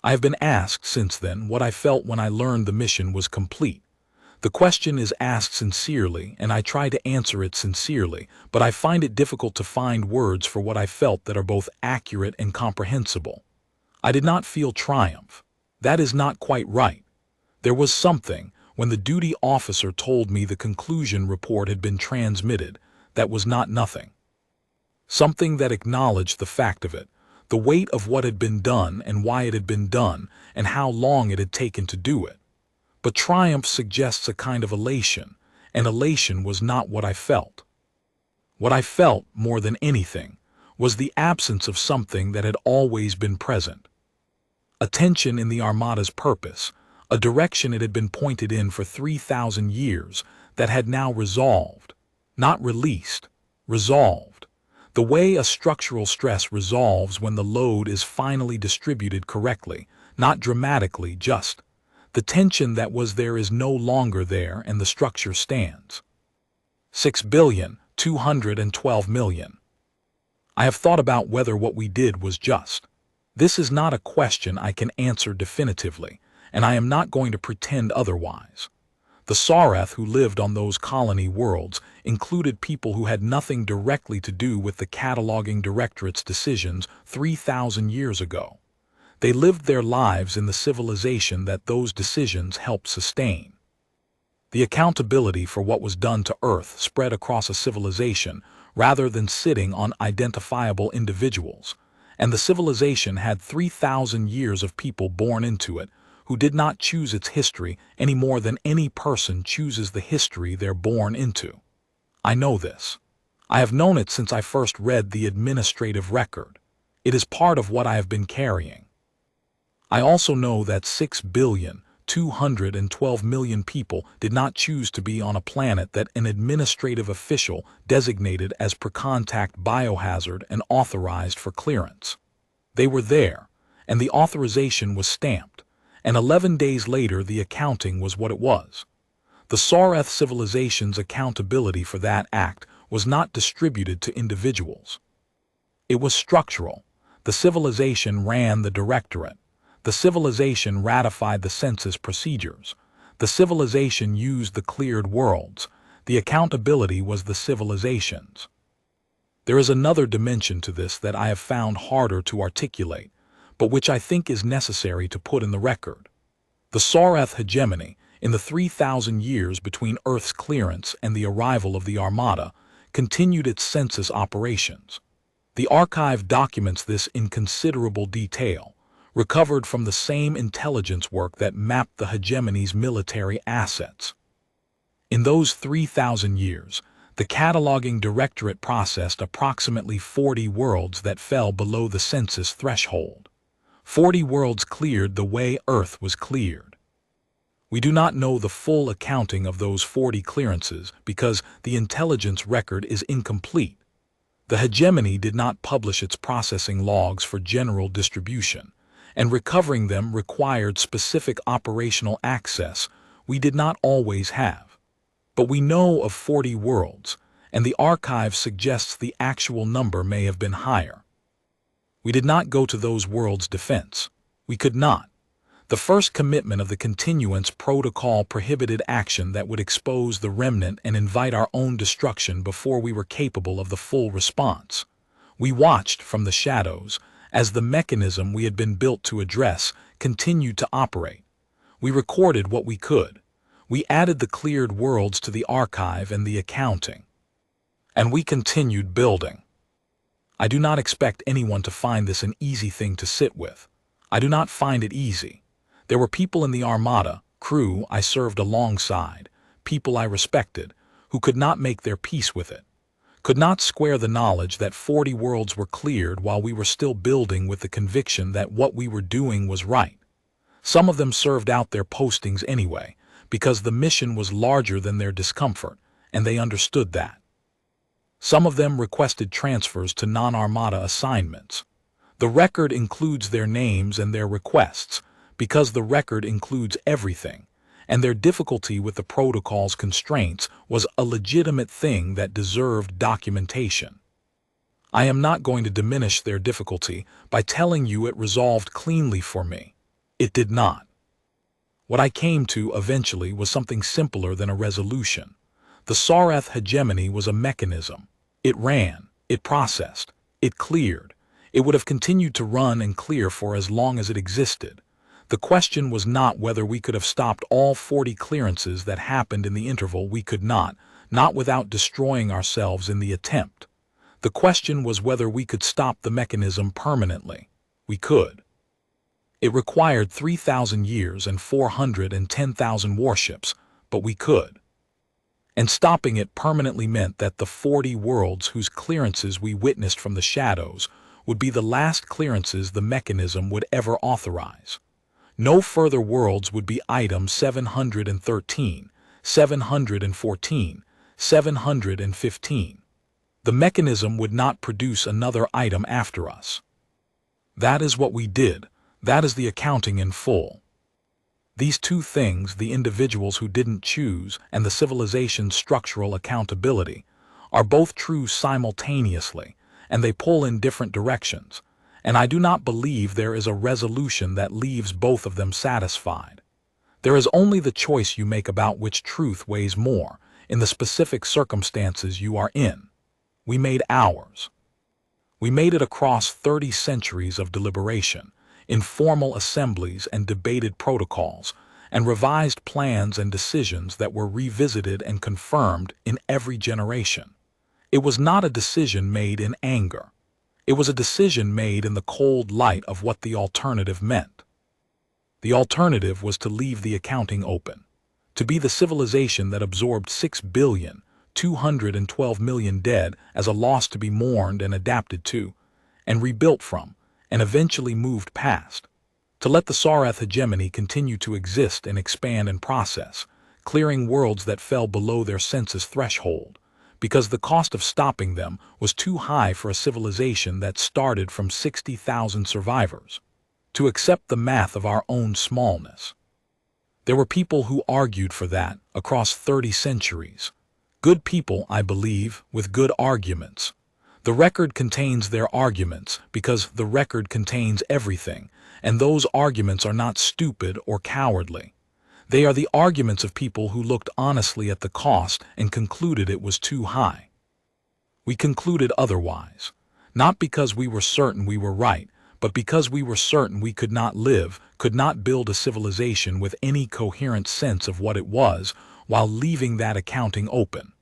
I have been asked since then what I felt when I learned the mission was complete. The question is asked sincerely, and I try to answer it sincerely, but I find it difficult to find words for what I felt that are both accurate and comprehensible. I did not feel triumph. That is not quite right. There was something, when the duty officer told me the conclusion report had been transmitted, that was not nothing. Something that acknowledged the fact of it, the weight of what had been done and why it had been done and how long it had taken to do it. But triumph suggests a kind of elation, and elation was not what I felt. What I felt, more than anything, was the absence of something that had always been present. A tension in the Armada's purpose, a direction it had been pointed in for 3,000 years that had now resolved, not released, resolved. The way a structural stress resolves when the load is finally distributed correctly, not dramatically, just. The tension that was there is no longer there, and the structure stands. 6,212,000,000. I have thought about whether what we did was just. This is not a question I can answer definitively, and I am not going to pretend otherwise. The Sareth who lived on those colony worlds included people who had nothing directly to do with the cataloging directorate's decisions 3,000 years ago. They lived their lives in the civilization that those decisions helped sustain. The accountability for what was done to Earth spread across a civilization rather than sitting on identifiable individuals, and the civilization had 3,000 years of people born into it who did not choose its history any more than any person chooses the history they're born into. I know this. I have known it since I first read the administrative record. It is part of what I have been carrying. I also know that 6,212,000,000 people did not choose to be on a planet that an administrative official designated as per-contact biohazard and authorized for clearance. They were there, and the authorization was stamped, and 11 days later the accounting was what it was. The Sareth civilization's accountability for that act was not distributed to individuals. It was structural. The civilization ran the directorate. The civilization ratified the census procedures. The civilization used the cleared worlds. The accountability was the civilization's. There is another dimension to this that I have found harder to articulate, but which I think is necessary to put in the record. The Sareth hegemony, in the 3,000 years between Earth's clearance and the arrival of the Armada, continued its census operations. The archive documents this in considerable detail, recovered from the same intelligence work that mapped the hegemony's military assets. In those 3,000 years, The cataloging directorate processed approximately 40 worlds that fell below the census threshold. 40 worlds cleared the way Earth was cleared. We do not know the full accounting of those 40 clearances because the intelligence record is incomplete. The hegemony did not publish its processing logs for general distribution, and recovering them required specific operational access we did not always have. But we know of 40 worlds, and the archive suggests the actual number may have been higher. We did not go to those worlds' defense. We could not. The first commitment of the continuance protocol prohibited action that would expose the remnant and invite our own destruction before we were capable of the full response. We watched from the shadows as the mechanism we had been built to address continued to operate. We recorded what we could. We added the cleared worlds to the archive and the accounting. And we continued building. I do not expect anyone to find this an easy thing to sit with. I do not find it easy. There were people in the Armada, crew I served alongside, people I respected, who could not make their peace with it, could not square the knowledge that 40 worlds were cleared while we were still building with the conviction that what we were doing was right. Some of them served out their postings anyway, because the mission was larger than their discomfort, and they understood that. Some of them requested transfers to non-Armada assignments. The record includes their names and their requests, because the record includes everything, and their difficulty with the protocol's constraints was a legitimate thing that deserved documentation. I am not going to diminish their difficulty by telling you it resolved cleanly for me. It did not. What I came to eventually was something simpler than a resolution. The Sareth hegemony was a mechanism. It ran, it processed, it cleared. It would have continued to run and clear for as long as it existed. The question was not whether we could have stopped all 40 clearances that happened in the interval. We could not without destroying ourselves in the attempt. The question was whether we could stop the mechanism permanently. We could. It required 3,000 years and 410,000 warships, but we could. And stopping it permanently meant that the 40 worlds whose clearances we witnessed from the shadows would be the last clearances the mechanism would ever authorize. No further worlds would be items 713, 714, 715. The mechanism would not produce another item after us. That is what we did. That is the accounting in full. These two things, the individuals who didn't choose and the civilization's structural accountability, are both true simultaneously, and they pull in different directions, and I do not believe there is a resolution that leaves both of them satisfied. There is only the choice you make about which truth weighs more in the specific circumstances you are in. We made ours. We made it across 30 centuries of deliberation, informal assemblies and debated protocols, and revised plans and decisions that were revisited and confirmed in every generation. It was not a decision made in anger. It was a decision made in the cold light of what the alternative meant. The alternative was to leave the accounting open, to be the civilization that absorbed 6,212,000,000 dead as a loss to be mourned and adapted to, and rebuilt from, and eventually moved past, to let the Sareth hegemony continue to exist and expand and process, clearing worlds that fell below their census threshold, because the cost of stopping them was too high for a civilization that started from 60,000 survivors, to accept the math of our own smallness. There were people who argued for that across 30 centuries. Good people, I believe, with good arguments. The record contains their arguments because the record contains everything, and those arguments are not stupid or cowardly. They are the arguments of people who looked honestly at the cost and concluded it was too high. We concluded otherwise, not because we were certain we were right, but because we were certain we could not live, could not build a civilization with any coherent sense of what it was, while leaving that accounting open.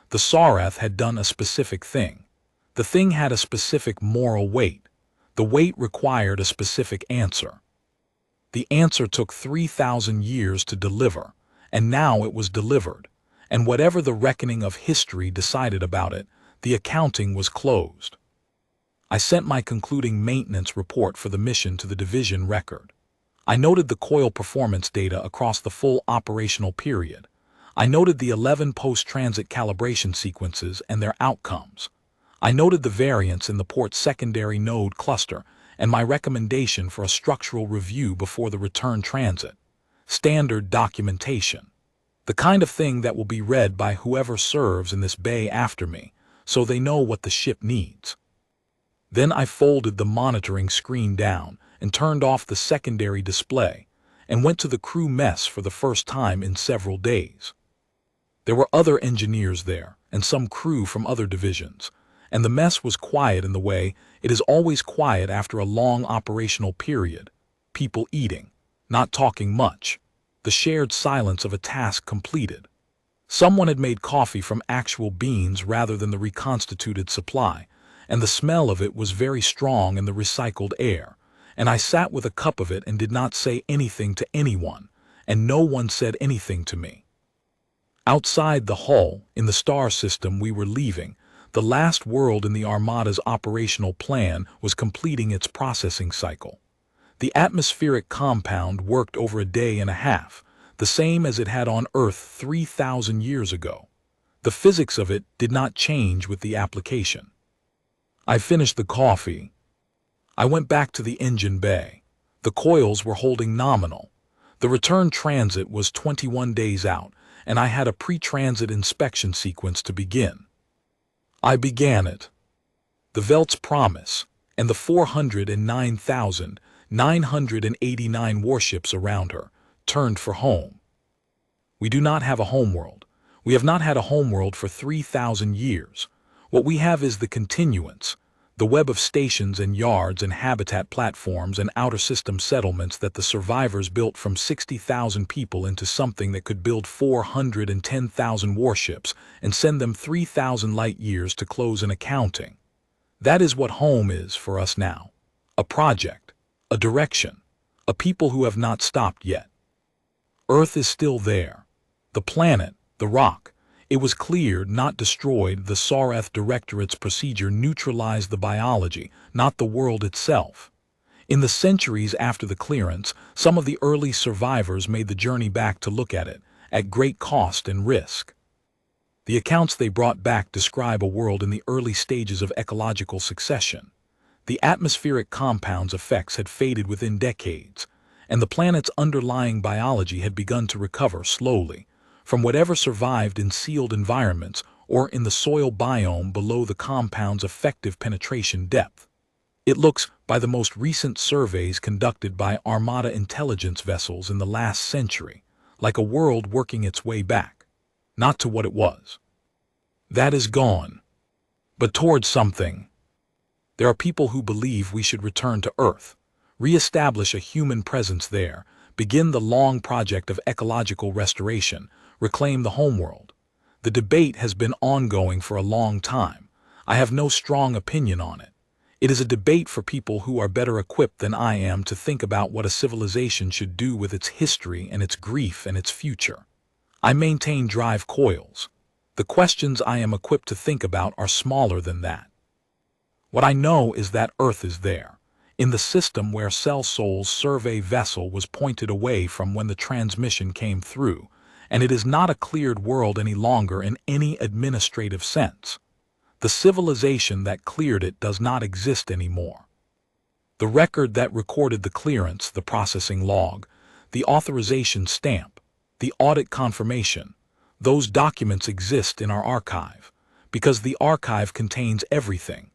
The Sareth had done a specific thing. The thing had a specific moral weight. The weight required a specific answer. The answer took 3,000 years to deliver, and now it was delivered, and whatever the reckoning of history decided about it, the accounting was closed. I sent my concluding maintenance report for the mission to the division record. I noted the coil performance data across the full operational period. I noted the 11 post-transit calibration sequences and their outcomes. I noted the variance in the port's secondary node cluster and my recommendation for a structural review before the return transit. Standard documentation. The kind of thing that will be read by whoever serves in this bay after me, so they know what the ship needs. Then I folded the monitoring screen down and turned off the secondary display and went to the crew mess for the first time in several days. There were other engineers there and some crew from other divisions, and the mess was quiet in the way it is always quiet after a long operational period. People eating, not talking much, the shared silence of a task completed. Someone had made coffee from actual beans rather than the reconstituted supply, and the smell of it was very strong in the recycled air, and I sat with a cup of it and did not say anything to anyone, and no one said anything to me. Outside the hull, in the star system we were leaving, the last world in the Armada's operational plan was completing its processing cycle. The atmospheric compound worked over a day and a half, the same as it had on Earth 3,000 years ago. The physics of it did not change with the application. I finished the coffee. I went back to the engine bay. The coils were holding nominal. The return transit was 21 days out, and I had a pre-transit inspection sequence to begin. I began it. The Velt's promise, and the 409,989 warships around her, turned for home. We do not have a homeworld. We have not had a homeworld for 3,000 years. What we have is the continuance, the web of stations and yards and habitat platforms and outer system settlements that the survivors built from 60,000 people into something that could build 410,000 warships and send them 3,000 light years to close an accounting. That is what home is for us now. A project, a direction, a people who have not stopped yet. Earth is still there. The planet, the rock, it was cleared, not destroyed. The Sareth Directorate's procedure neutralized the biology, not the world itself. In the centuries after the clearance, some of the early survivors made the journey back to look at it, at great cost and risk. The accounts they brought back describe a world in the early stages of ecological succession. The atmospheric compound's effects had faded within decades, and the planet's underlying biology had begun to recover slowly from whatever survived in sealed environments or in the soil biome below the compound's effective penetration depth. It looks, by the most recent surveys conducted by Armada intelligence vessels in the last century, like a world working its way back, not to what it was. That is gone, but towards something. There are people who believe we should return to Earth, re-establish a human presence there, begin the long project of ecological restoration, reclaim the homeworld. The debate has been ongoing for a long time. I have no strong opinion on it. It is a debate for people who are better equipped than I am to think about what a civilization should do with its history and its grief and its future. I maintain drive coils. The questions I am equipped to think about are smaller than that. What I know is that Earth is there, in the system where Cell Soul's survey vessel was pointed away from when the transmission came through, and it is not a cleared world any longer in any administrative sense. The civilization that cleared it does not exist anymore. The record that recorded the clearance, the processing log, the authorization stamp, the audit confirmation, those documents exist in our archive, because the archive contains everything.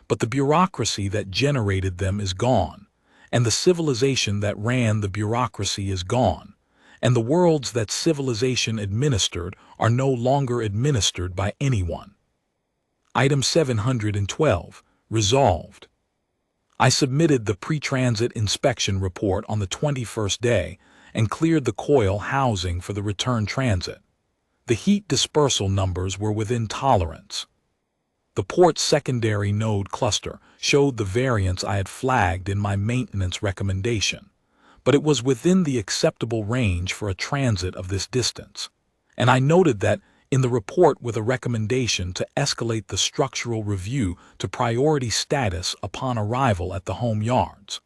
But the bureaucracy that generated them is gone, and the civilization that ran the bureaucracy is gone, and the worlds that civilization administered are no longer administered by anyone. Item 712, resolved. I submitted the pre-transit inspection report on the 21st day and cleared the coil housing for the return transit. The heat dispersal numbers were within tolerance. The port's secondary node cluster showed the variance I had flagged in my maintenance recommendation, but it was within the acceptable range for a transit of this distance, and I noted that in the report with a recommendation to escalate the structural review to priority status upon arrival at the home yards.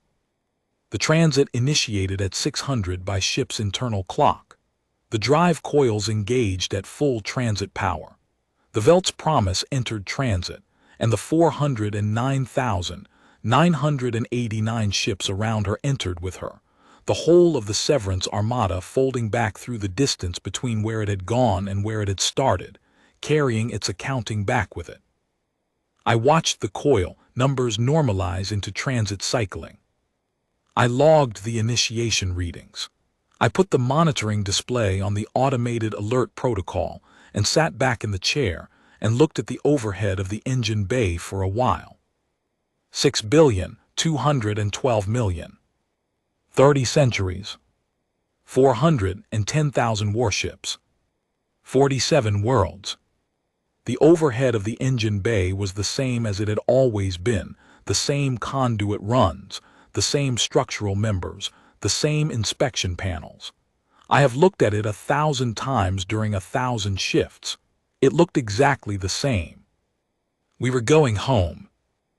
The transit initiated at 600 by ship's internal clock. The drive coils engaged at full transit power. The Velt's Promise entered transit, and the 409,989 ships around her entered with her, the whole of the Severance Armada folding back through the distance between where it had gone and where it had started, carrying its accounting back with it. I watched the coil numbers normalize into transit cycling. I logged the initiation readings. I put the monitoring display on the automated alert protocol and sat back in the chair and looked at the overhead of the engine bay for a while. 6,212,000,000. 30 centuries. 410,000 warships. 47 worlds. The overhead of the engine bay was the same as it had always been, the same conduit runs, the same structural members, the same inspection panels. I have looked at it 1,000 times during 1,000 shifts. It looked exactly the same. We were going home,